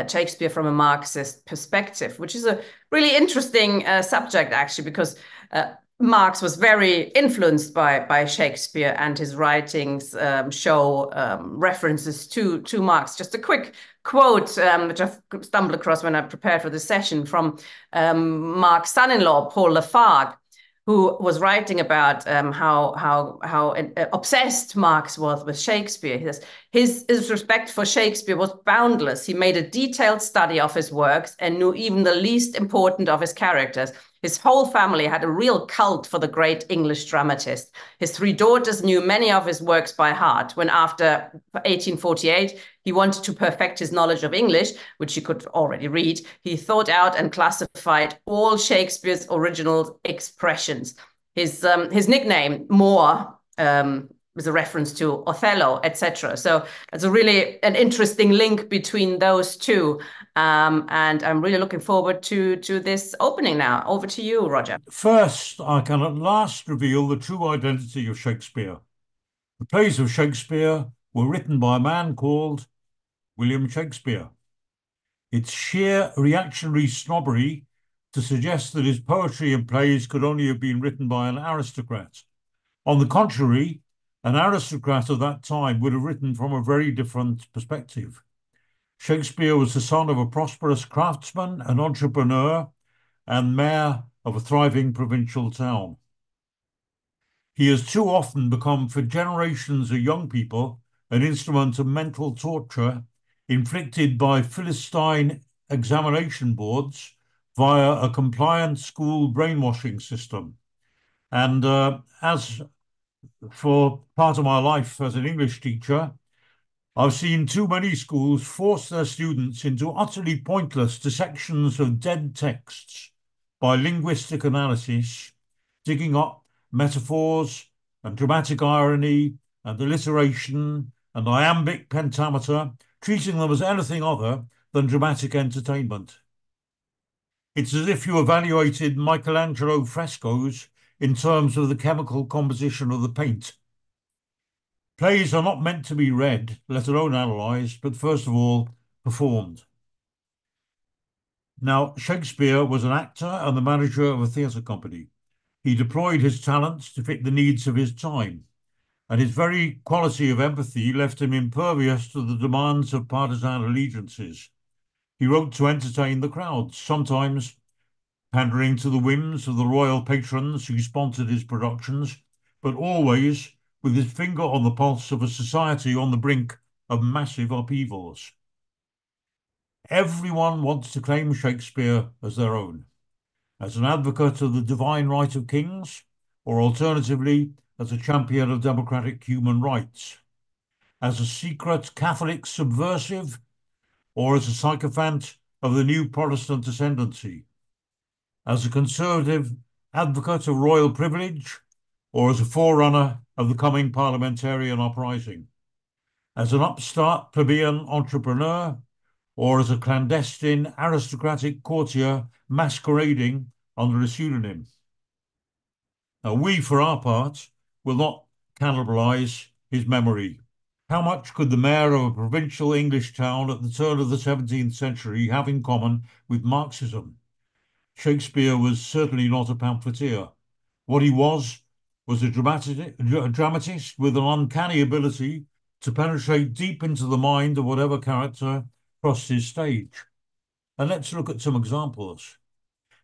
Shakespeare from a Marxist perspective, which is a really interesting subject, actually, because Marx was very influenced by Shakespeare, and his writings show references to Marx. Just a quick quote, which I've stumbled across when I prepared for this session, from Marx's son-in-law, Paul Lafargue, who was writing about how obsessed Marx was with Shakespeare. His respect for Shakespeare was boundless. He made a detailed study of his works and knew even the least important of his characters. His whole family had a real cult for the great English dramatist. His three daughters knew many of his works by heart. When after 1848 he wanted to perfect his knowledge of English, which he could already read, he thought out and classified all Shakespeare's original expressions. His nickname, Moore, was a reference to Othello, etc. So it's a really an interesting link between those two. And I'm really looking forward to this opening now. Over to you, Roger. First, I can at last reveal the true identity of Shakespeare. The plays of Shakespeare were written by a man called William Shakespeare. It's sheer reactionary snobbery to suggest that his poetry and plays could only have been written by an aristocrat. On the contrary, an aristocrat of that time would have written from a very different perspective. Shakespeare was the son of a prosperous craftsman and entrepreneur and mayor of a thriving provincial town. He has too often become, for generations of young people, an instrument of mental torture inflicted by Philistine examination boards via a compliant school brainwashing system. And as for part of my life as an English teacher, I've seen too many schools force their students into utterly pointless dissections of dead texts by linguistic analysis, digging up metaphors and dramatic irony and alliteration and iambic pentameter, treating them as anything other than dramatic entertainment. It's as if you evaluated Michelangelo frescoes in terms of the chemical composition of the paint. Plays are not meant to be read, let alone analysed, but first of all, performed. Now, Shakespeare was an actor and the manager of a theatre company. He deployed his talents to fit the needs of his time, and his very quality of empathy left him impervious to the demands of partisan allegiances. He wrote to entertain the crowds, sometimes pandering to the whims of the royal patrons who sponsored his productions, but always with his finger on the pulse of a society on the brink of massive upheavals. Everyone wants to claim Shakespeare as their own, as an advocate of the divine right of kings, or alternatively, as a champion of democratic human rights, as a secret Catholic subversive, or as a sycophant of the new Protestant ascendancy, as a conservative advocate of royal privilege, or as a forerunner of the coming parliamentarian uprising, as an upstart plebeian entrepreneur, or as a clandestine aristocratic courtier masquerading under a pseudonym. Now, we, for our part, will not cannibalise his memory. How much could the mayor of a provincial English town at the turn of the 17th century have in common with Marxism? Shakespeare was certainly not a pamphleteer. What he was a dramatist with an uncanny ability to penetrate deep into the mind of whatever character crossed his stage. And let's look at some examples.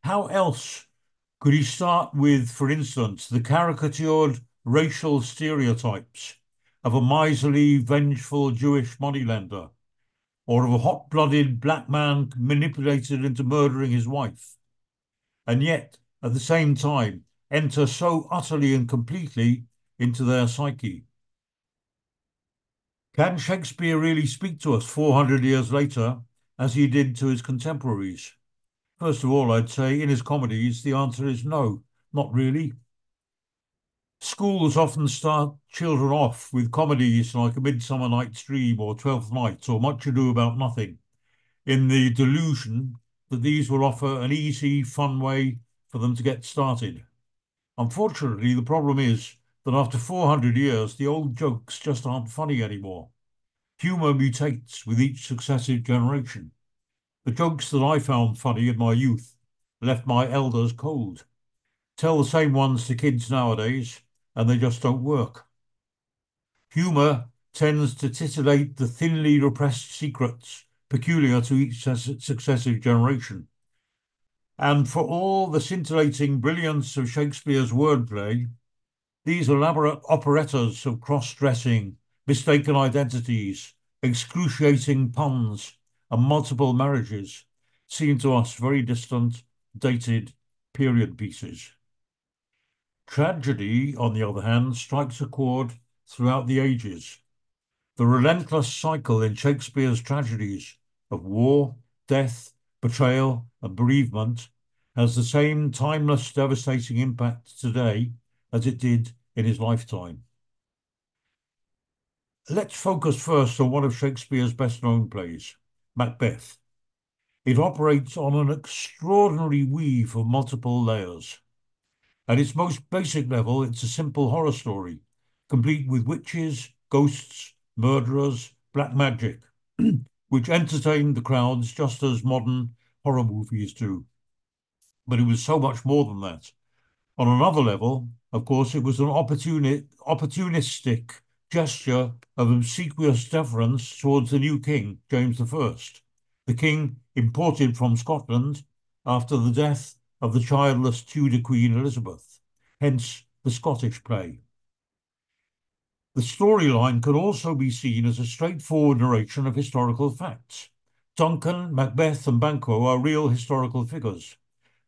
How else could he start with, for instance, the caricatured racial stereotypes of a miserly, vengeful Jewish moneylender, or of a hot-blooded black man manipulated into murdering his wife, and yet, at the same time, enter so utterly and completely into their psyche? Can Shakespeare really speak to us 400 years later as he did to his contemporaries? First of all, I'd say in his comedies, the answer is no, not really. Schools often start children off with comedies like A Midsummer Night's Dream or Twelfth Night or Much Ado About Nothing, in the delusion that these will offer an easy, fun way for them to get started. Unfortunately, the problem is that after 400 years, the old jokes just aren't funny anymore. Humour mutates with each successive generation. The jokes that I found funny in my youth left my elders cold. Tell the same ones to kids nowadays, and they just don't work. Humour tends to titillate the thinly repressed secrets peculiar to each successive generation. And for all the scintillating brilliance of Shakespeare's wordplay, these elaborate operettas of cross-dressing, mistaken identities, excruciating puns, and multiple marriages seem to us very distant, dated period pieces. Tragedy, on the other hand, strikes a chord throughout the ages. The relentless cycle in Shakespeare's tragedies of war, death, betrayal, and bereavement has the same timeless, devastating impact today as it did in his lifetime. Let's focus first on one of Shakespeare's best-known plays, Macbeth. It operates on an extraordinary weave of multiple layers. At its most basic level, it's a simple horror story, complete with witches, ghosts, murderers, black magic, which entertained the crowds just as modern horror movies do. But it was so much more than that. On another level, of course, it was an opportunistic gesture of obsequious deference towards the new king, James I, the king imported from Scotland after the death of the childless Tudor Queen Elizabeth, hence the Scottish play. The storyline could also be seen as a straightforward narration of historical facts. Duncan, Macbeth, and Banquo are real historical figures.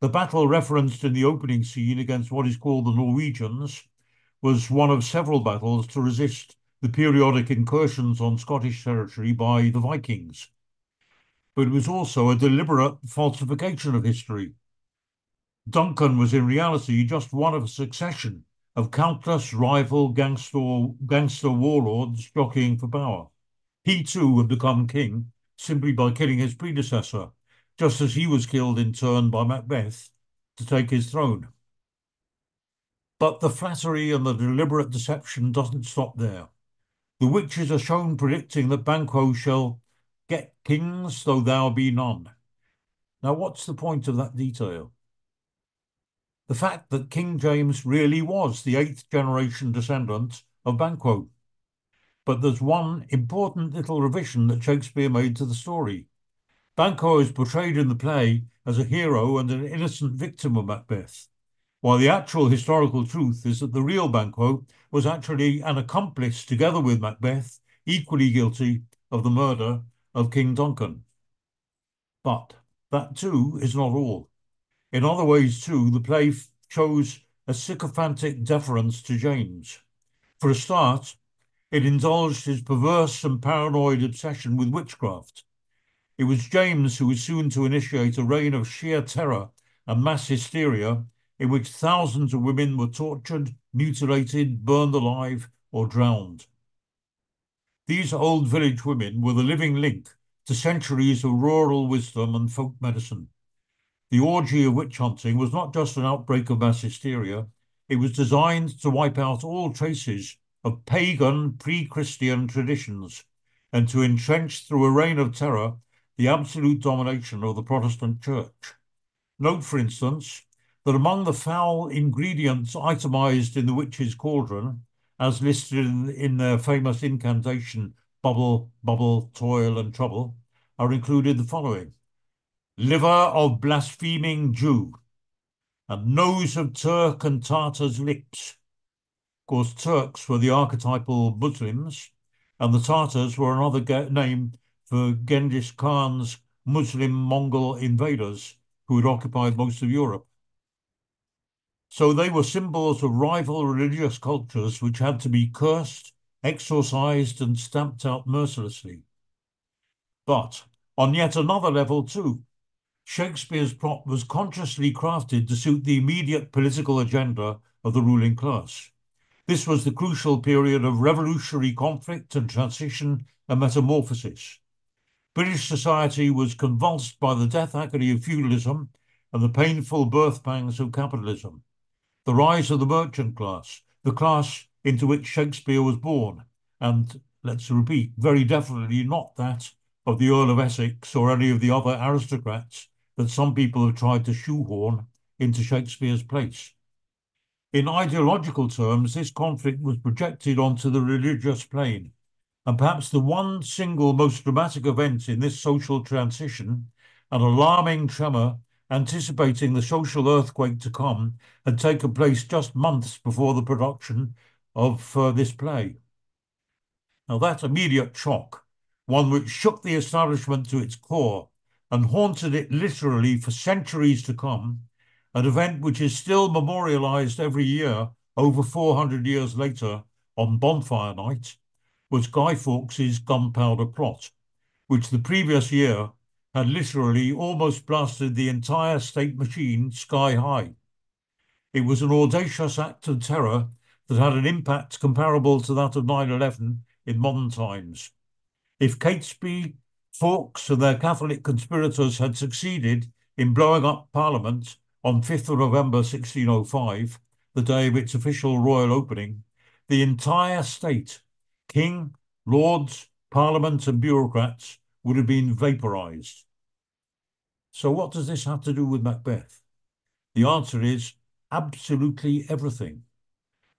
The battle referenced in the opening scene against what is called the Norwegians was one of several battles to resist the periodic incursions on Scottish territory by the Vikings. But it was also a deliberate falsification of history. Duncan was in reality just one of a succession of countless rival gangster warlords jockeying for power. He too had become king simply by killing his predecessor, just as he was killed in turn by Macbeth to take his throne. But the flattery and the deliberate deception doesn't stop there. The witches are shown predicting that Banquo shall get kings though thou be none. Now, what's the point of that detail? The fact that King James really was the 8th generation descendant of Banquo. But there's one important little revision that Shakespeare made to the story. Banquo is portrayed in the play as a hero and an innocent victim of Macbeth, while the actual historical truth is that the real Banquo was actually an accomplice together with Macbeth, equally guilty of the murder of King Duncan. But that too is not all. In other ways too, the play shows a sycophantic deference to James. For a start, it indulged his perverse and paranoid obsession with witchcraft. It was James who was soon to initiate a reign of sheer terror and mass hysteria in which thousands of women were tortured, mutilated, burned alive, or drowned. These old village women were the living link to centuries of rural wisdom and folk medicine. The orgy of witch hunting was not just an outbreak of mass hysteria, it was designed to wipe out all traces of pagan pre-Christian traditions and to entrench through a reign of terror the absolute domination of the Protestant Church. Note, for instance, that among the foul ingredients itemized in the witch's cauldron, as listed in their famous incantation, bubble, bubble, toil, and trouble, are included the following: liver of blaspheming Jew, and nose of Turk and Tartar's lips. Of course, Turks were the archetypal Muslims, and the Tartars were another name for Genghis Khan's Muslim Mongol invaders who had occupied most of Europe. So they were symbols of rival religious cultures which had to be cursed, exorcised, and stamped out mercilessly. But on yet another level too, Shakespeare's plot was consciously crafted to suit the immediate political agenda of the ruling class. This was the crucial period of revolutionary conflict and transition and metamorphosis. British society was convulsed by the death agony of feudalism and the painful birth pangs of capitalism. The rise of the merchant class, the class into which Shakespeare was born, and, let's repeat, very definitely not that of the Earl of Essex or any of the other aristocrats that some people have tried to shoehorn into Shakespeare's place. In ideological terms, this conflict was projected onto the religious plane, and perhaps the one single most dramatic event in this social transition, an alarming tremor anticipating the social earthquake to come, had taken place just months before the production of this play. Now, that immediate shock, one which shook the establishment to its core and haunted it literally for centuries to come, an event which is still memorialized every year over 400 years later on Bonfire Night, was Guy Fawkes's Gunpowder Plot, which the previous year had literally almost blasted the entire state machine sky high. It was an audacious act of terror that had an impact comparable to that of 9/11 in modern times. If Catesby, Fawkes, and their Catholic conspirators had succeeded in blowing up Parliament on 5th of November 1605, the day of its official royal opening, the entire state, King, Lords, Parliament, and bureaucrats, would have been vaporized. So, what does this have to do with Macbeth? The answer is absolutely everything.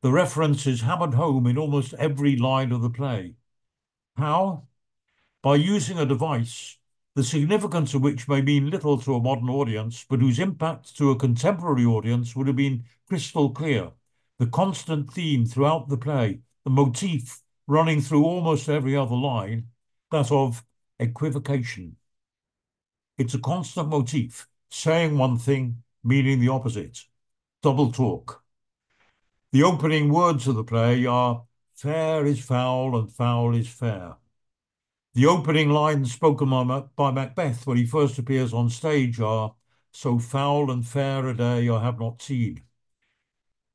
The reference is hammered home in almost every line of the play. How? By using a device, the significance of which may mean little to a modern audience, but whose impact to a contemporary audience would have been crystal clear. The constant theme throughout the play, the motif running through almost every other line, that of equivocation. It's a constant motif, saying one thing, meaning the opposite. Double talk. The opening words of the play are fair is foul and foul is fair. The opening lines spoken by Macbeth when he first appears on stage are so foul and fair a day I have not seen.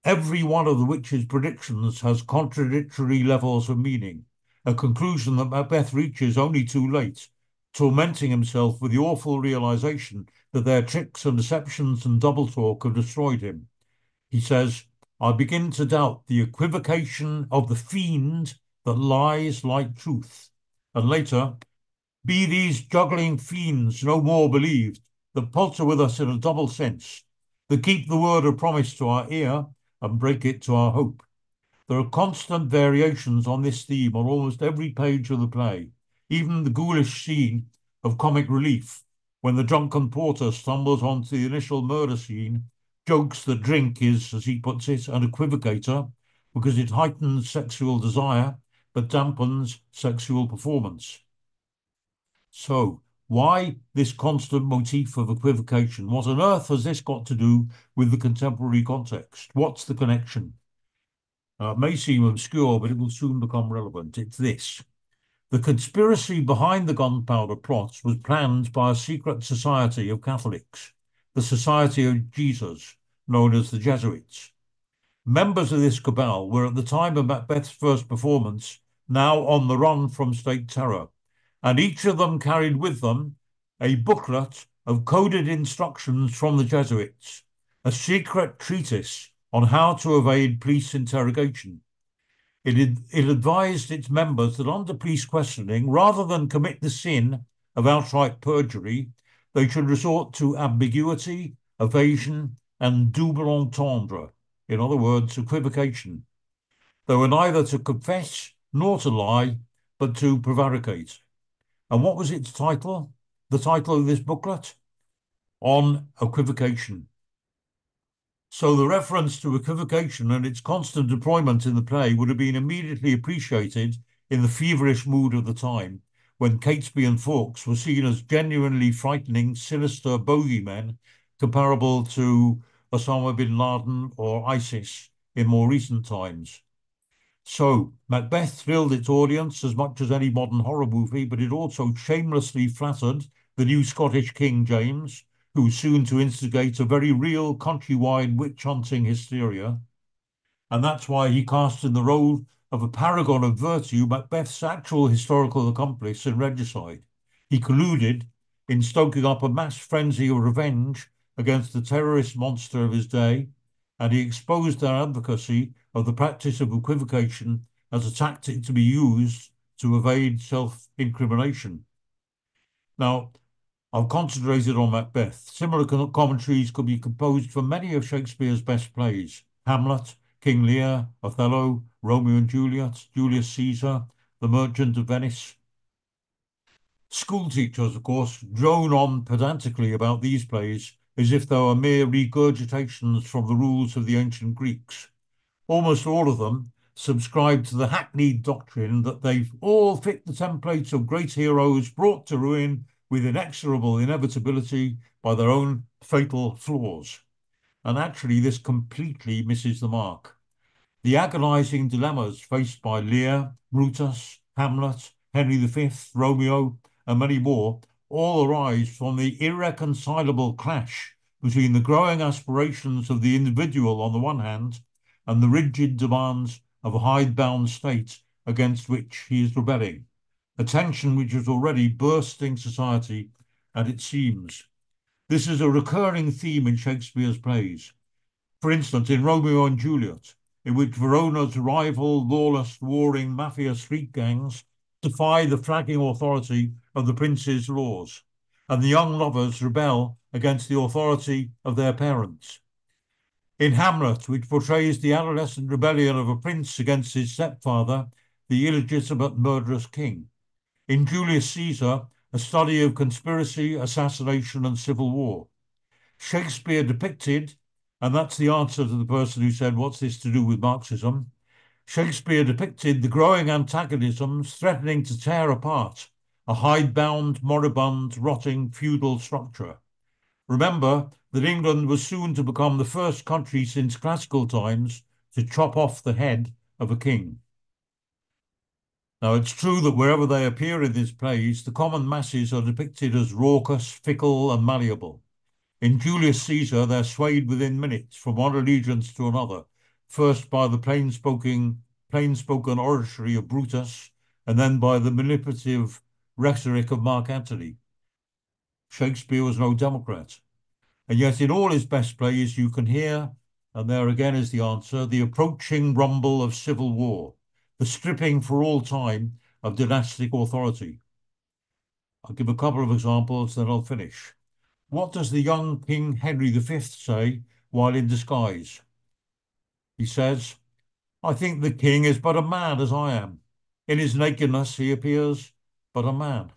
Every one of the witch's predictions has contradictory levels of meaning, a conclusion that Macbeth reaches only too late, tormenting himself with the awful realization that their tricks and deceptions and double talk have destroyed him. He says, I begin to doubt the equivocation of the fiend that lies like truth. And later, be these juggling fiends no more believed, that palter with us in a double sense, that keep the word of promise to our ear and break it to our hope. There are constant variations on this theme on almost every page of the play, even the ghoulish scene of comic relief, when the drunken porter stumbles onto the initial murder scene, jokes that drink is, as he puts it, an equivocator, because it heightens sexual desire, but dampens sexual performance. So, why this constant motif of equivocation? What on earth has this got to do with the contemporary context? What's the connection? It may seem obscure, but it will soon become relevant. It's this. The conspiracy behind the gunpowder plots was planned by a secret society of Catholics, the Society of Jesus, known as the Jesuits. Members of this cabal were at the time of Macbeth's first performance now on the run from state terror, and each of them carried with them a booklet of coded instructions from the Jesuits, a secret treatise on how to evade police interrogation. It advised its members that under police questioning, rather than commit the sin of outright perjury, they should resort to ambiguity, evasion, and double entendre, in other words, equivocation. They were neither to confess nor to lie, but to prevaricate. And what was its title? The title of this booklet? On Equivocation. So the reference to equivocation and its constant deployment in the play would have been immediately appreciated in the feverish mood of the time, when Catesby and Fawkes were seen as genuinely frightening, sinister bogeymen comparable to Osama bin Laden or ISIS in more recent times. So Macbeth thrilled its audience as much as any modern horror movie, but it also shamelessly flattered the new Scottish King James, who was soon to instigate a very real countrywide witch-hunting hysteria. And that's why he cast in the role of a paragon of virtue Macbeth's actual historical accomplice and regicide. He colluded in stoking up a mass frenzy of revenge against the terrorist monster of his day, and he exposed their advocacy of the practice of equivocation as a tactic to be used to evade self-incrimination. Now, I've concentrated on Macbeth. Similar commentaries could be composed for many of Shakespeare's best plays: Hamlet, King Lear, Othello, Romeo and Juliet, Julius Caesar, The Merchant of Venice. School teachers, of course, drone on pedantically about these plays as if they were mere regurgitations from the rules of the ancient Greeks. Almost all of them subscribe to the hackneyed doctrine that they all fit the templates of great heroes brought to ruin with inexorable inevitability by their own fatal flaws. And actually, this completely misses the mark. The agonizing dilemmas faced by Lear, Brutus, Hamlet, Henry V, Romeo, and many more all arise from the irreconcilable clash between the growing aspirations of the individual on the one hand and the rigid demands of a hidebound state against which he is rebelling, a tension which is already bursting society at its seams. This is a recurring theme in Shakespeare's plays. For instance, in Romeo and Juliet, in which Verona's rival, lawless, warring mafia street gangs defy the flagging authority of the prince's laws, and the young lovers rebel against the authority of their parents. In Hamlet, which portrays the adolescent rebellion of a prince against his stepfather, the illegitimate murderous king. In Julius Caesar, a study of conspiracy, assassination, and civil war. Shakespeare depicted, and that's the answer to the person who said, what's this to do with Marxism? Shakespeare depicted the growing antagonisms threatening to tear apart a hidebound, moribund, rotting feudal structure. Remember that England was soon to become the first country since classical times to chop off the head of a king. Now, it's true that wherever they appear in these plays, the common masses are depicted as raucous, fickle, and malleable. In Julius Caesar, they're swayed within minutes from one allegiance to another, first by the plain-spoken oratory of Brutus, and then by the manipulative rhetoric of Mark Antony. Shakespeare was no democrat. And yet in all his best plays, you can hear, and there again is the answer, the approaching rumble of civil war, the stripping for all time of dynastic authority. I'll give a couple of examples, then I'll finish. What does the young King Henry V say while in disguise? He says, I think the king is but a man as I am. In his nakedness he appears but a man.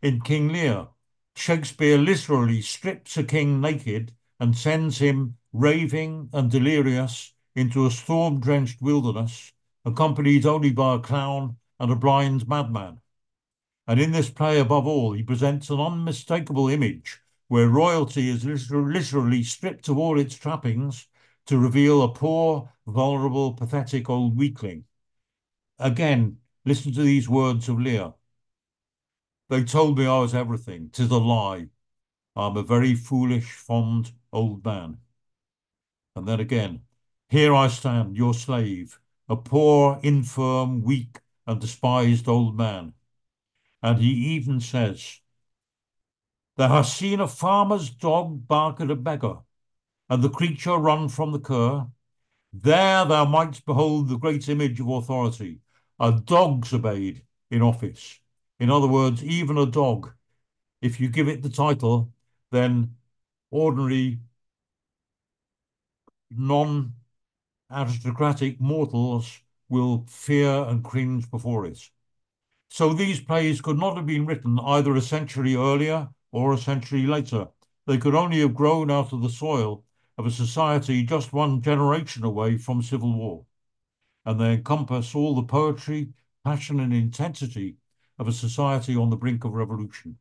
In King Lear, Shakespeare literally strips a king naked and sends him raving and delirious into a storm-drenched wilderness, accompanied only by a clown and a blind madman. And in this play, above all, he presents an unmistakable image where royalty is literally stripped of all its trappings to reveal a poor, vulnerable, pathetic old weakling. Again, listen to these words of Lear. They told me I was everything. 'Tis a lie. I'm a very foolish, fond old man. And then again, here I stand, your slave, a poor, infirm, weak, and despised old man. And he even says, Thou hast seen a farmer's dog bark at a beggar, and the creature run from the cur. There thou mightst behold the great image of authority. A dog's obeyed in office. In other words, even a dog, if you give it the title, then ordinary non-aristocratic mortals will fear and cringe before it. So these plays could not have been written either a century earlier or a century later. They could only have grown out of the soil of a society just one generation away from civil war. And they encompass all the poetry, passion, and intensity of a society on the brink of revolution.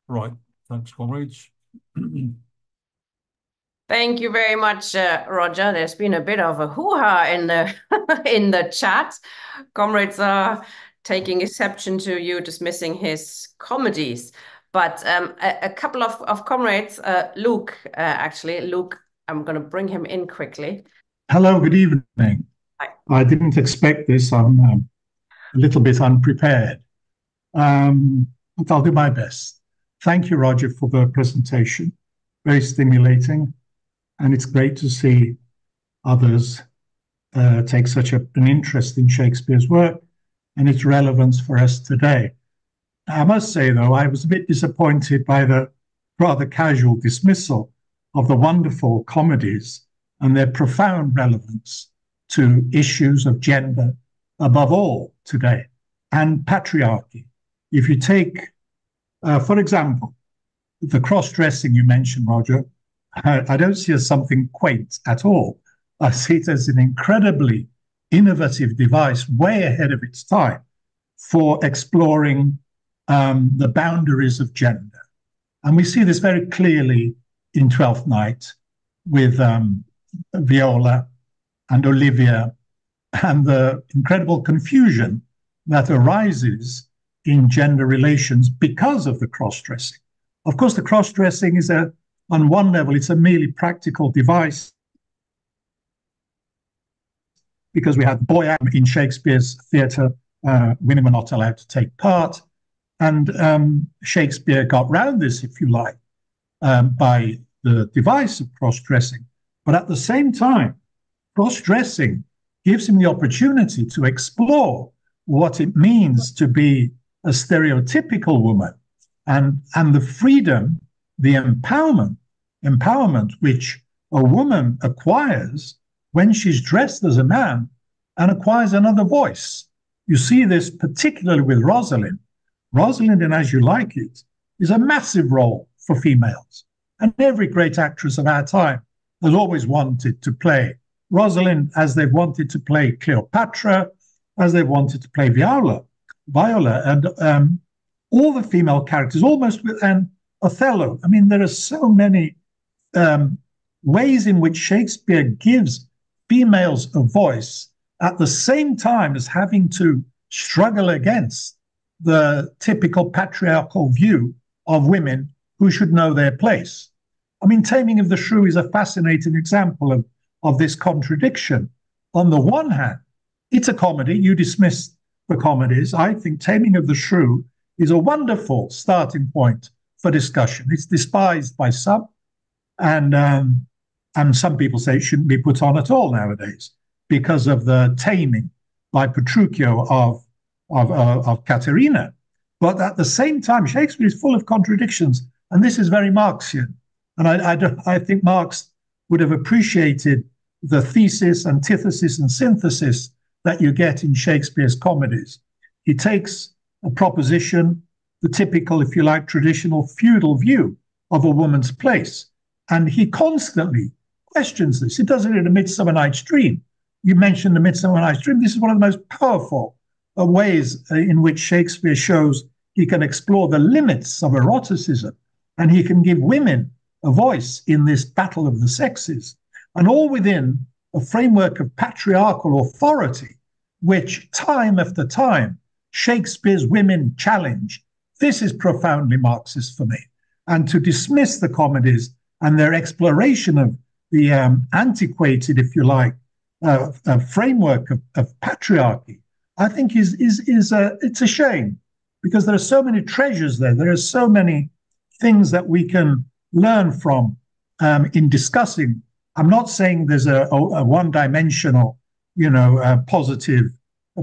Right. Thanks, comrades. Thank you very much, Roger. There's been a bit of a hoo-ha in the in the chat. Comrades are taking exception to you dismissing his comedies. But a couple of comrades, Luke, actually, Luke, I'm going to bring him in quickly. Hello, good evening. Hi. I didn't expect this. I'm a little bit unprepared, but I'll do my best. Thank you, Roger, for the presentation. Very stimulating, and it's great to see others take such an interest in Shakespeare's work and its relevance for us today. I must say, though, I was a bit disappointed by the rather casual dismissal of the wonderful comedies and their profound relevance to issues of gender, above all today, and patriarchy. If you take, for example, the cross-dressing you mentioned, Roger, I don't see it as something quaint at all. I see it as an incredibly innovative device, way ahead of its time, for exploring the boundaries of gender. And we see this very clearly in Twelfth Night with Viola and Olivia, and the incredible confusion that arises in gender relations because of the cross-dressing. Of course, the cross-dressing is on one level, it's a merely practical device, because we had boy act in Shakespeare's theatre, women were not allowed to take part. And Shakespeare got round this, if you like, by the device of cross-dressing. But at the same time, cross-dressing gives him the opportunity to explore what it means to be a stereotypical woman, and the freedom, the empowerment which a woman acquires when she's dressed as a man and acquires another voice. You see this particularly with Rosalind. Rosalind in As You Like It is a massive role for females. And every great actress of our time has always wanted to play Rosalind, as they've wanted to play Cleopatra, as they've wanted to play Viola, and all the female characters, almost with Othello. I mean, there are so many ways in which Shakespeare gives females a voice at the same time as having to struggle against the typical patriarchal view of women who should know their place. I mean, Taming of the Shrew is a fascinating example of this contradiction. On the one hand, it's a comedy. You dismissed the comedies. I think Taming of the Shrew is a wonderful starting point for discussion. It's despised by some, and some people say it shouldn't be put on at all nowadays because of the taming by Petruchio of Caterina. But at the same time, Shakespeare is full of contradictions, and this is very Marxian. And I think Marx would have appreciated the thesis, antithesis, and synthesis that you get in Shakespeare's comedies. He takes a proposition, the typical, if you like, traditional feudal view of a woman's place, and he constantly questions this. He does it in A Midsummer Night's Dream. You mentioned The Midsummer Night's Dream. This is one of the most powerful ways in which Shakespeare shows he can explore the limits of eroticism, and he can give women a voice in this battle of the sexes, and all within a framework of patriarchal authority, which time after time Shakespeare's women challenge. This is profoundly Marxist for me. And to dismiss the comedies and their exploration of the antiquated, if you like, framework of patriarchy, I think it's a shame, because there are so many treasures there. There are so many things that we can learn from in discussing. I'm not saying there's a one-dimensional, positive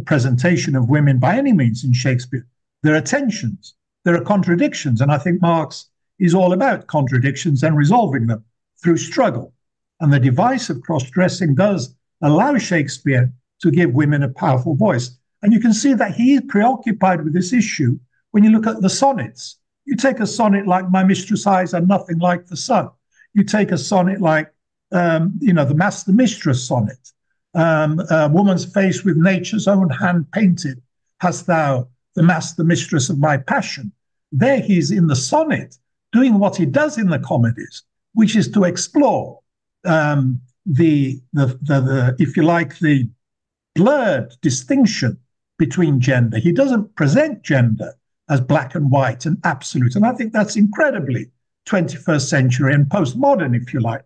presentation of women by any means in Shakespeare. There are tensions, there are contradictions, and I think Marx is all about contradictions and resolving them through struggle. And the device of cross-dressing does allow Shakespeare to give women a powerful voice. And you can see that he is preoccupied with this issue when you look at the sonnets. You take a sonnet like My Mistress' Eyes Are Nothing Like the Sun. You take a sonnet like, the Master Mistress sonnet. A woman's face with nature's own hand painted, hast thou the master mistress of my passion. There he's in the sonnet doing what he does in the comedies, which is to explore the if you like, the blurred distinction between gender. He doesn't present gender as black and white and absolute. And I think that's incredibly 21st century and postmodern, if you like.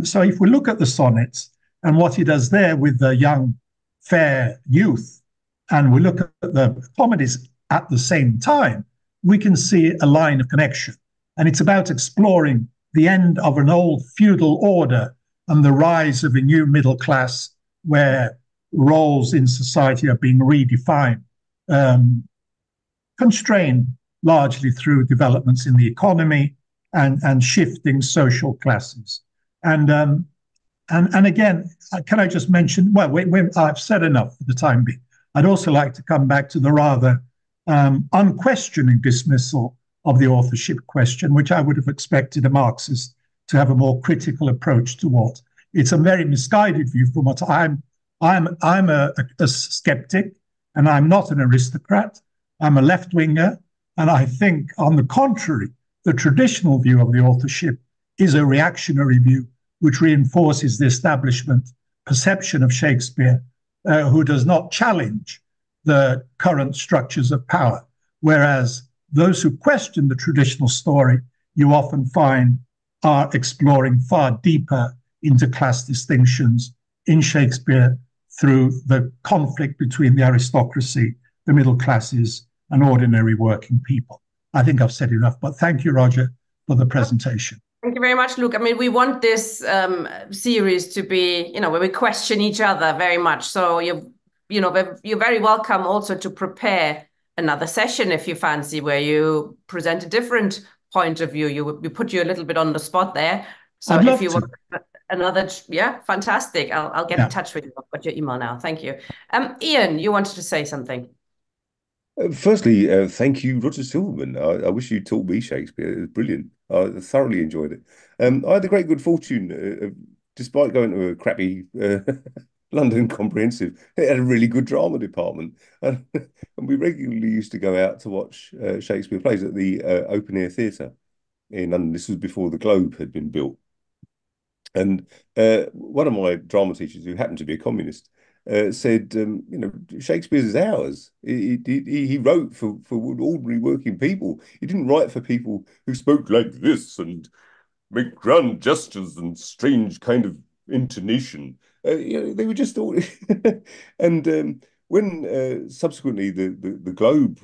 So if we look at the sonnets and what he does there with the young, fair youth, and we look at the comedies at the same time, we can see a line of connection. And it's about exploring the end of an old feudal order and the rise of a new middle class where roles in society are being redefined. constrained largely through developments in the economy and shifting social classes. And again, can I just mention? Well, I've said enough for the time being. I'd also like to come back to the rather unquestioning dismissal of the authorship question, which I would have expected a Marxist to have a more critical approach to. What it's a very misguided view from what I'm a skeptic, and I'm not an aristocrat. I'm a left winger, and I think, on the contrary, the traditional view of the authorship is a reactionary view, which reinforces the establishment perception of Shakespeare, who does not challenge the current structures of power. Whereas those who question the traditional story, you often find, are exploring far deeper interclass distinctions in Shakespeare through the conflict between the aristocracy, the middle classes, and ordinary working people. I think I've said enough, but thank you, Roger, for the presentation. Thank you very much, Luke. I mean, we want this series to be, where we question each other very much. So you're very welcome also to prepare another session if you fancy, where you present a different point of view. We put you a little bit on the spot there. So I'd if you love want another, yeah, fantastic. I'll get in touch with you. I've got your email now. Thank you. Ian, you wanted to say something. Firstly, thank you, Roger Silverman. I wish you'd taught me Shakespeare. It was brilliant. I thoroughly enjoyed it. I had the great good fortune, despite going to a crappy London comprehensive, it had a really good drama department. And we regularly used to go out to watch Shakespeare plays at the open air theatre in London. This was before the Globe had been built. And one of my drama teachers, who happened to be a communist, said, Shakespeare's is ours. He wrote for ordinary working people. He didn't write for people who spoke like this and make grand gestures and strange kind of intonation. They were just all. And when subsequently the Globe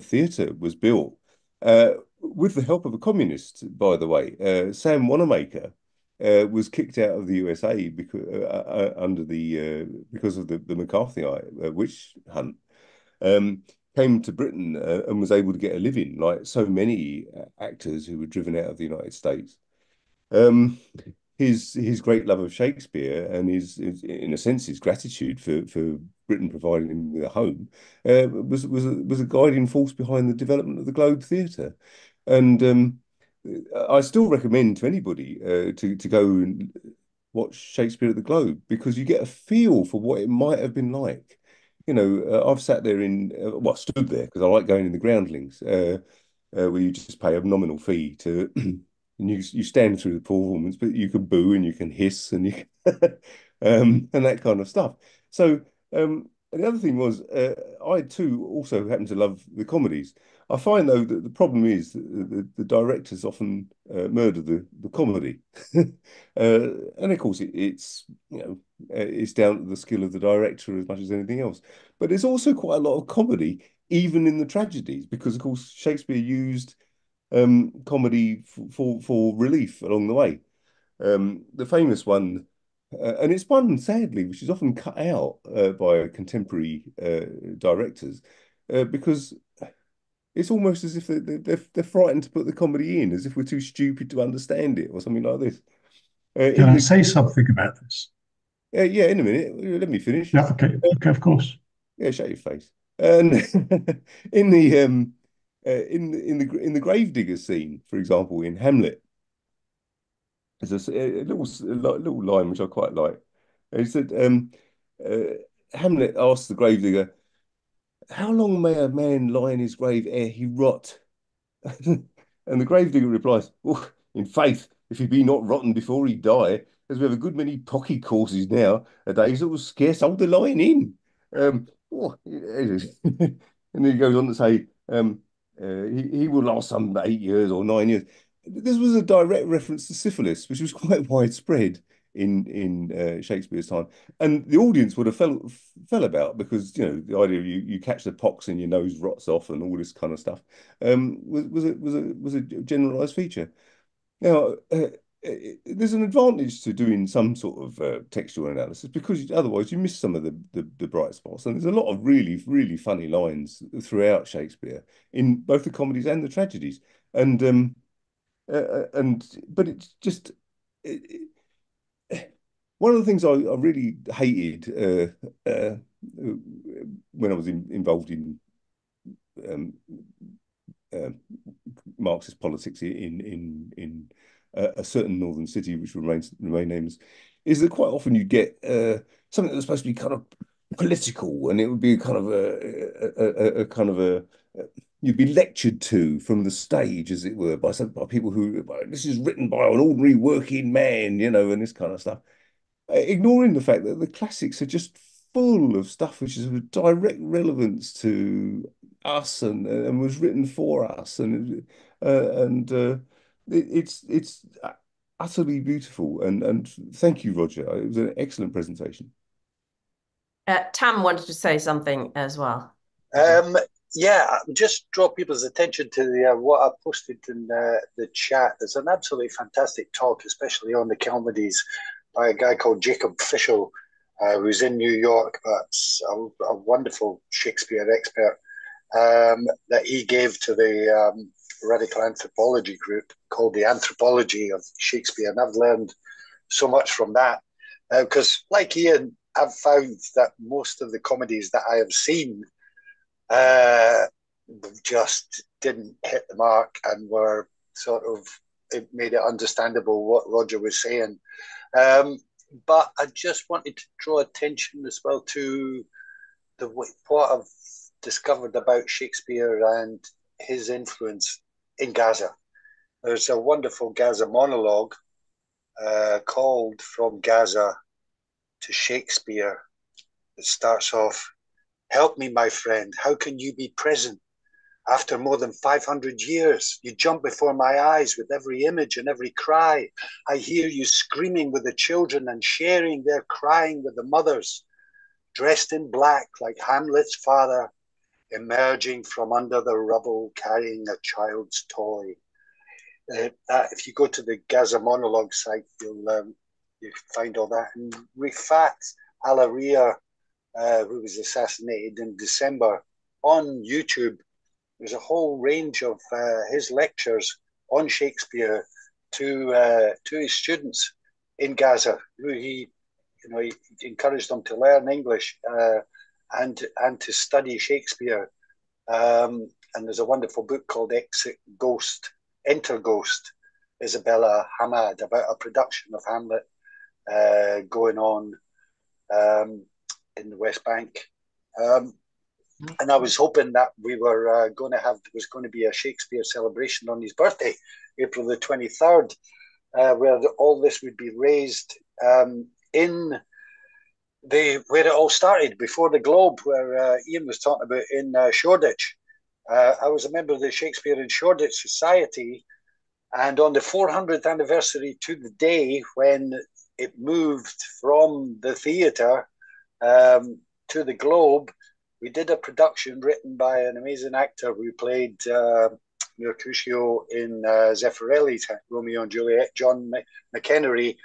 Theatre was built, with the help of a communist, by the way, Sam Wanamaker was kicked out of the USA because because of the McCarthy witch hunt. Came to Britain and was able to get a living, like so many actors who were driven out of the United States. His great love of Shakespeare and in a sense his gratitude for Britain providing him with a home was a guiding force behind the development of the Globe Theatre. And I still recommend to anybody to go and watch Shakespeare at the Globe, because you get a feel for what it might have been like. I've sat there stood there, because I like going in the groundlings, where you just pay a nominal fee to, and you stand through the performance, but you can boo and you can hiss and you can, and that kind of stuff. So the other thing was, I too also happen to love the comedies. I find, though, that the problem is that the directors often murder the comedy, and of course it's it's down to the skill of the director as much as anything else. But there's also quite a lot of comedy even in the tragedies, because of course Shakespeare used comedy for relief along the way. The famous one, and it's one sadly which is often cut out by contemporary directors, because it's almost as if they're frightened to put the comedy in, as if we're too stupid to understand it or something like this. Can I say something about this? Yeah, in a minute. Let me finish. Yeah, okay, of course. Yeah, shut your face. And in the in the gravedigger scene, for example, in Hamlet, there's a little line which I quite like. He said, Hamlet asked the gravedigger, "How long may a man lie in his grave ere he rot?" And the gravedigger replies, "Oh, in faith, if he be not rotten before he die, as we have a good many pocky courses now a days that will scarce hold the lying in." And then he goes on to say, he will last some 8 years or 9 years. This was a direct reference to syphilis, which was quite widespread in Shakespeare's time, and the audience would have fell about, because the idea of you catch the pox and your nose rots off and all this kind of stuff was a generalized feature. Now, there's an advantage to doing some sort of textual analysis, because otherwise you miss some of the bright spots. And there's a lot of really, really funny lines throughout Shakespeare, in both the comedies and the tragedies. But it's just one of the things I really hated when I was involved in Marxist politics in a certain northern city, which remain nameless, is that quite often you get something that's supposed to be kind of political, and it would be kind of a kind of a you'd be lectured to from the stage, as it were, by people who, this is written by an ordinary working man, and this kind of stuff, ignoring the fact that the classics are just full of stuff which is of direct relevance to us, and was written for us, and it's utterly beautiful. And thank you, Roger. It was an excellent presentation. Tam wanted to say something as well. Yeah, just draw people's attention to the what I posted in the chat. There's an absolutely fantastic talk, especially on the comedies, by a guy called Jacob Fischel, who's in New York, but a wonderful Shakespeare expert, that he gave to the radical anthropology group called The Anthropology of Shakespeare. And I've learned so much from that, because like Ian, I've found that most of the comedies that I have seen just didn't hit the mark, and were sort of, it made it understandable what Roger was saying. But I just wanted to draw attention as well to what I've discovered about Shakespeare and his influence in Gaza. There's a wonderful Gaza monologue called From Gaza to Shakespeare. It starts off, "Help me, my friend. How can you be present? After more than 500 years, you jump before my eyes with every image and every cry. I hear you screaming with the children and sharing their crying with the mothers, dressed in black like Hamlet's father, emerging from under the rubble carrying a child's toy." If you go to the Gaza monologue site, you'll find all that. And Rifat Alaria, who was assassinated in December, on YouTube, there's a whole range of his lectures on Shakespeare to his students in Gaza, who he encouraged them to learn English and to study Shakespeare. And there's a wonderful book called Enter Ghost, Isabella Hamad, about a production of Hamlet going on in the West Bank. And I was hoping that we were going to have, there was going to be a Shakespeare celebration on his birthday, April the 23rd, where all this would be raised in where it all started, before the Globe, where Ian was talking about, in Shoreditch. I was a member of the Shakespeare in Shoreditch Society, and on the 400th anniversary to the day when it moved from the theatre to the Globe, we did a production written by an amazing actor who played Mercutio in Zeffirelli's Romeo and Juliet, John McHenry.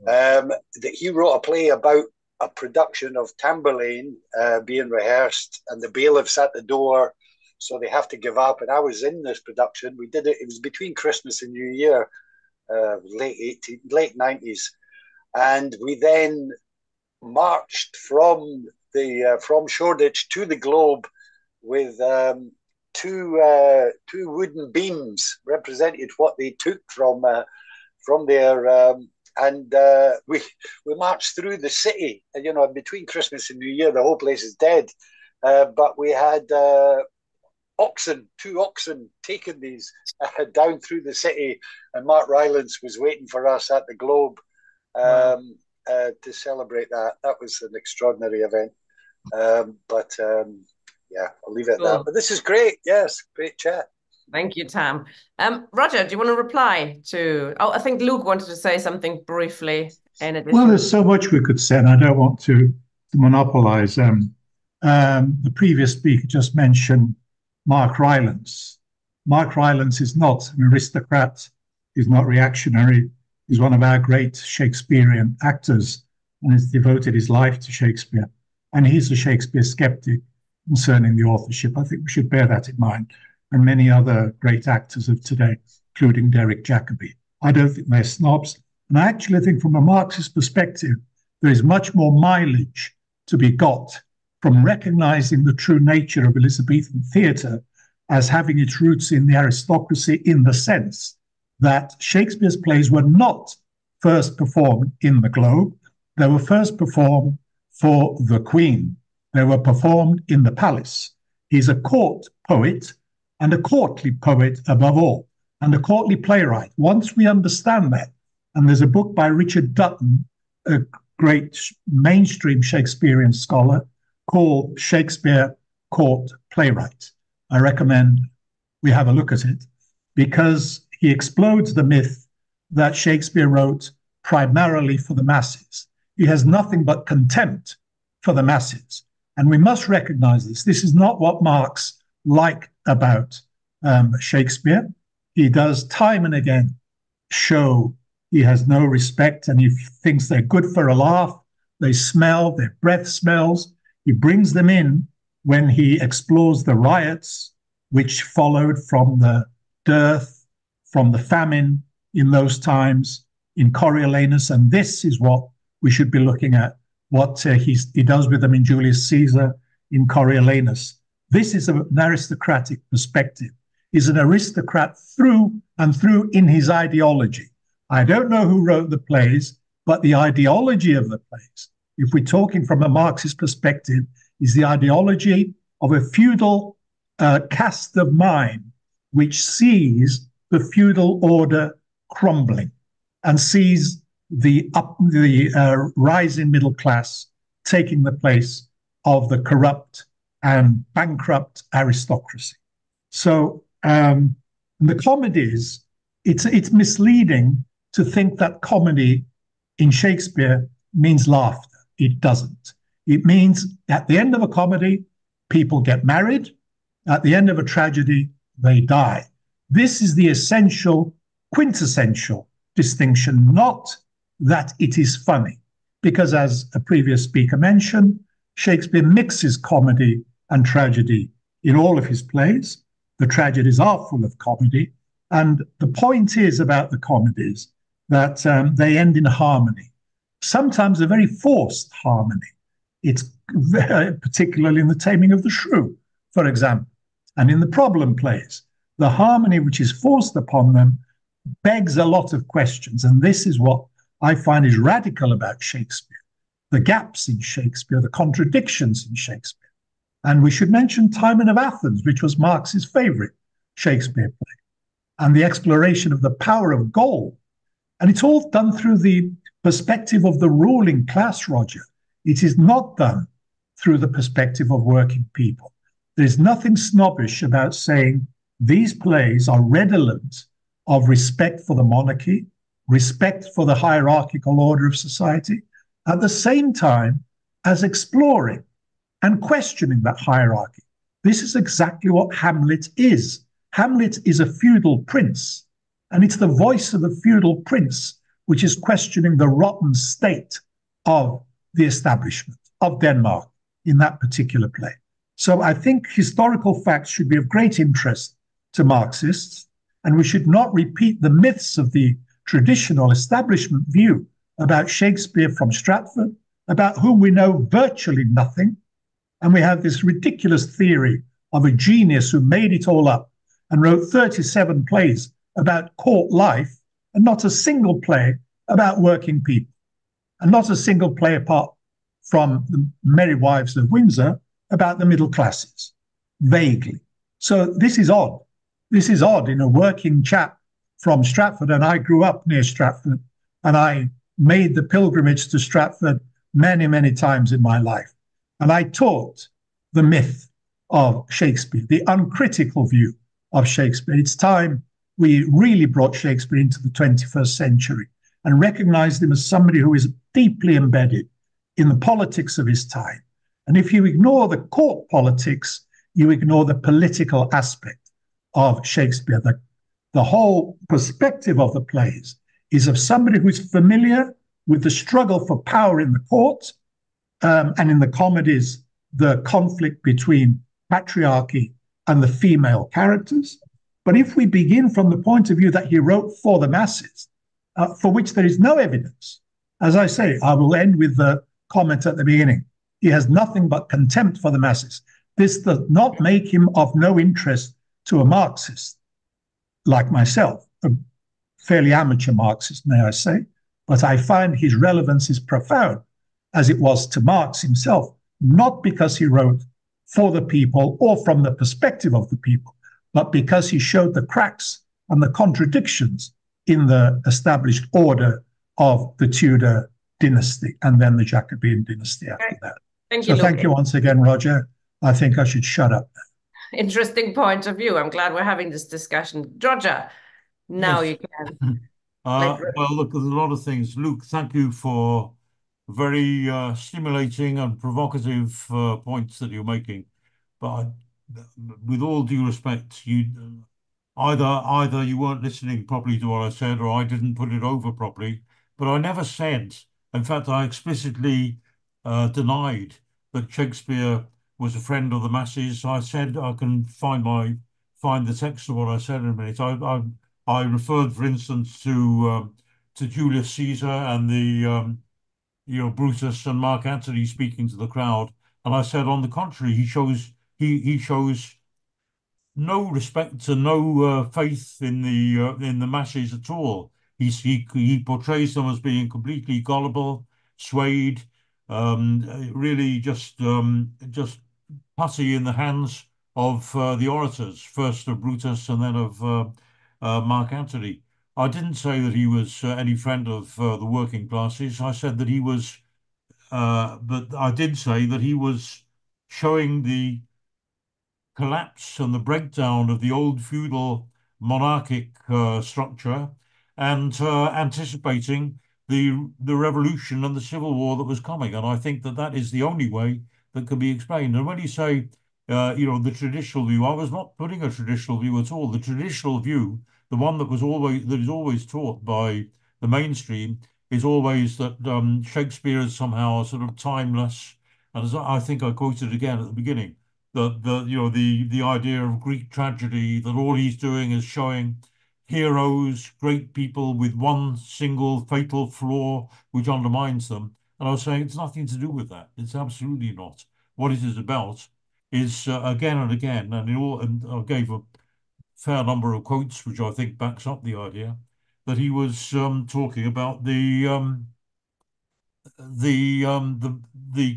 That he wrote a play about a production of Tamburlaine being rehearsed, and the bailiff's at the door, so they have to give up. And I was in this production. We did it. It was between Christmas and New Year, late 90s, and we then marched from Shoreditch to the Globe with two wooden beams represented what they took from there, and we marched through the city. And, between Christmas and New Year, the whole place is dead, but we had two oxen taking these down through the city, and Mark Rylance was waiting for us at the Globe to celebrate that. That was an extraordinary event. Yeah, I'll leave it at that. But this is great. Yes, great chat. Thank you, Tam. Roger, do you want to reply to... Oh, I think Luke wanted to say something briefly in addition. Well, there's so much we could say, and I don't want to monopolize. The previous speaker just mentioned Mark Rylance. Mark Rylance is not an aristocrat. He's not reactionary. He's one of our great Shakespearean actors and has devoted his life to Shakespeare. And he's a Shakespeare skeptic concerning the authorship. I think we should bear that in mind. And many other great actors of today, including Derek Jacobi. I don't think they're snobs. And I actually think from a Marxist perspective, there is much more mileage to be got from recognizing the true nature of Elizabethan theatre as having its roots in the aristocracy, in the sense that Shakespeare's plays were not first performed in the Globe. They were first performed for the Queen. They were performed in the palace. He's a court poet and a courtly poet above all, and a courtly playwright. Once we understand that, and there's a book by Richard Dutton, a great mainstream Shakespearean scholar, called Shakespeare Court Playwright. I recommend we have a look at it, because he explodes the myth that Shakespeare wrote primarily for the masses. He has nothing but contempt for the masses. And we must recognize this. This is not what Marx liked about Shakespeare. He does time and again show he has no respect, and he thinks they're good for a laugh. They smell, their breath smells. He brings them in when he explores the riots which followed from the dearth, from the famine in those times in Coriolanus. And this is what we should be looking at, what he does with them in Julius Caesar, in Coriolanus. This is an aristocratic perspective. He's an aristocrat through and through in his ideology. I don't know who wrote the plays, but the ideology of the plays, if we're talking from a Marxist perspective, is the ideology of a feudal cast of mind which sees the feudal order crumbling and sees the rising middle class taking the place of the corrupt and bankrupt aristocracy. So the comedies, it's misleading to think that comedy in Shakespeare means laughter. It doesn't. It means at the end of a comedy, people get married. At the end of a tragedy, they die. This is the essential, quintessential distinction, not that it is funny. Because as a previous speaker mentioned, Shakespeare mixes comedy and tragedy in all of his plays. The tragedies are full of comedy. And the point is about the comedies that they end in harmony, sometimes a very forced harmony. It's particularly in The Taming of the Shrew, for example, and in the problem plays. The harmony which is forced upon them begs a lot of questions. And this is what I find is radical about Shakespeare, the gaps in Shakespeare, the contradictions in Shakespeare. And we should mention Timon of Athens, which was Marx's favorite Shakespeare play, and the exploration of the power of gold. And it's all done through the perspective of the ruling class, Roger. It is not done through the perspective of working people. There's nothing snobbish about saying these plays are redolent of respect for the monarchy, respect for the hierarchical order of society, at the same time as exploring and questioning that hierarchy. This is exactly what Hamlet is. Hamlet is a feudal prince, and it's the voice of the feudal prince which is questioning the rotten state of the establishment of Denmark in that particular play. So I think historical facts should be of great interest to Marxists, and we should not repeat the myths of the traditional establishment view about Shakespeare from Stratford, about whom we know virtually nothing. And we have this ridiculous theory of a genius who made it all up and wrote 37 plays about court life, and not a single play about working people, and not a single play apart from the Merry Wives of Windsor about the middle classes, vaguely. So this is odd. This is odd in a working chap from Stratford, and I grew up near Stratford, and I made the pilgrimage to Stratford many, many times in my life. And I taught the myth of Shakespeare, the uncritical view of Shakespeare. It's time we really brought Shakespeare into the 21st century and recognized him as somebody who is deeply embedded in the politics of his time. And if you ignore the court politics, you ignore the political aspect of Shakespeare. The whole perspective of the plays is of somebody who's familiar with the struggle for power in the court, and in the comedies, the conflict between patriarchy and the female characters. But if we begin from the point of view that he wrote for the masses, for which there is no evidence, as I say, I will end with the comment at the beginning. He has nothing but contempt for the masses. This does not make him of no interest to a Marxist like myself, a fairly amateur Marxist, may I say, but I find his relevance is profound, as it was to Marx himself, not because he wrote for the people or from the perspective of the people, but because he showed the cracks and the contradictions in the established order of the Tudor dynasty and then the Jacobean dynasty after that. Thank you once again, Roger. I think I should shut up now. Interesting point of view. I'm glad we're having this discussion. Roger, now yes. you can. Well, look, there's a lot of things. Luke, thank you for very stimulating and provocative points that you're making. But with all due respect, either you weren't listening properly to what I said, or I didn't put it over properly. But I never said, in fact, I explicitly denied that Shakespeare was a friend of the masses. I said I can find the text of what I said in a minute. I referred, for instance, to Julius Caesar and the Brutus and Mark Antony speaking to the crowd, and I said, on the contrary, he shows no respect and no faith in the masses at all. He portrays them as being completely gullible, swayed, really just putty in the hands of the orators, first of Brutus and then of Mark Antony. I didn't say that he was any friend of the working classes. I said that he was, but I did say that he was showing the collapse and the breakdown of the old feudal monarchic structure and anticipating the revolution and the civil war that was coming. And I think that is the only way that can be explained. And when you say, the traditional view, I was not putting a traditional view at all. The traditional view, the one that is always taught by the mainstream, is always that Shakespeare is somehow sort of timeless. And as I think I quoted again at the beginning, the idea of Greek tragedy, that all he's doing is showing heroes, great people with one single fatal flaw which undermines them. And I was saying it's nothing to do with that. It's absolutely not. What it is about is again and again, and I gave a fair number of quotes which I think backs up the idea that he was talking about the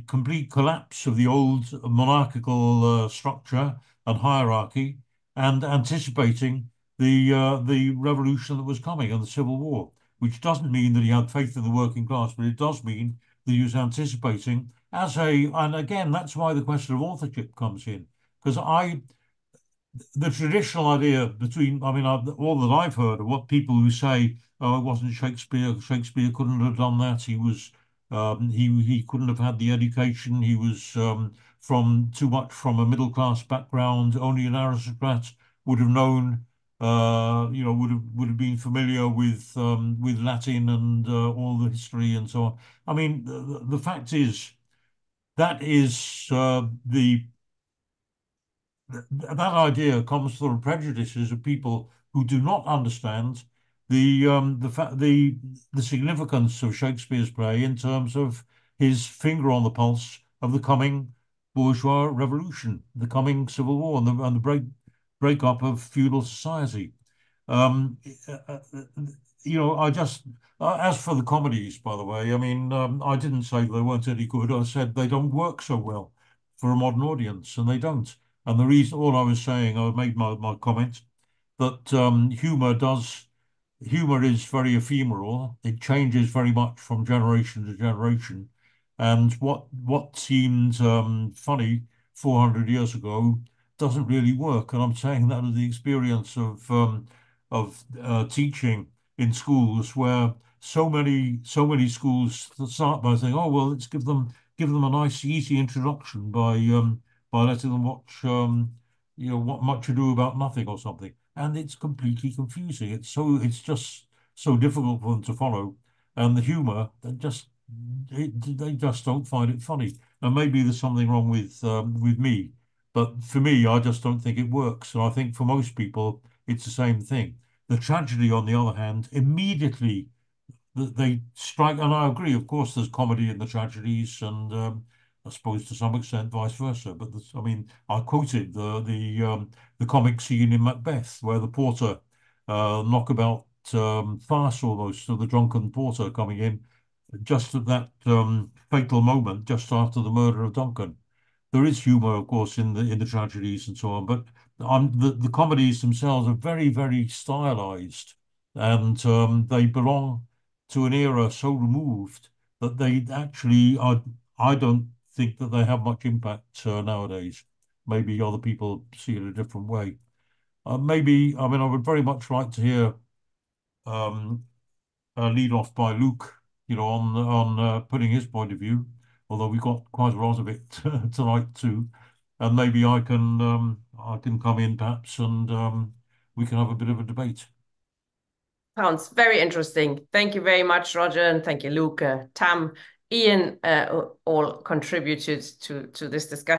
complete collapse of the old monarchical structure and hierarchy, and anticipating the revolution that was coming and the civil war, which doesn't mean that he had faith in the working class, but it does mean that he was anticipating and again, that's why the question of authorship comes in, because the traditional idea all that I've heard of what people who say, oh, it wasn't Shakespeare, Shakespeare couldn't have done that, he couldn't have had the education, he was too much from a middle class background, only an aristocrat would have known, would have been familiar with Latin and all the history and so on. I mean, the fact is that that idea comes from prejudices of people who do not understand the significance of Shakespeare's play in terms of his finger on the pulse of the coming bourgeois revolution, the coming civil war, and the breakup of feudal society. I just as for the comedies, by the way, I didn't say they weren't any good. I said they don't work so well for a modern audience, and they don't. And the reason, all I was saying, I made my comment that humor is very ephemeral. It changes very much from generation to generation. And what seemed funny 400 years ago doesn't really work. And I'm saying that as the experience of teaching in schools, where so many schools start by saying, oh well, let's give them a nice easy introduction by letting them watch what Much Ado About Nothing or something, and it's completely confusing. It's just so difficult for them to follow, and the humour they just don't find it funny. And maybe there's something wrong with me, but for me, I just don't think it works. And I think for most people, it's the same thing. The tragedy, on the other hand, immediately they strike, and I agree. Of course, there's comedy in the tragedies, and I suppose to some extent vice versa. But I mean, I quoted the comic scene in Macbeth where the porter knockabout farce almost to the drunken porter coming in just at that fatal moment, just after the murder of Duncan. There is humour, of course, in the tragedies and so on, but the comedies themselves are very, very stylized, and they belong to an era so removed that they actually are. I don't think that they have much impact nowadays. Maybe other people see it a different way. Maybe, I mean, I would very much like to hear um, a lead off by Luke, on putting his point of view. Although we got quite a lot of it tonight too, and maybe I can come in perhaps, and we can have a bit of a debate. Sounds very interesting. Thank you very much, Roger, and thank you, Luke, Tam, Ian, all contributed to this discussion.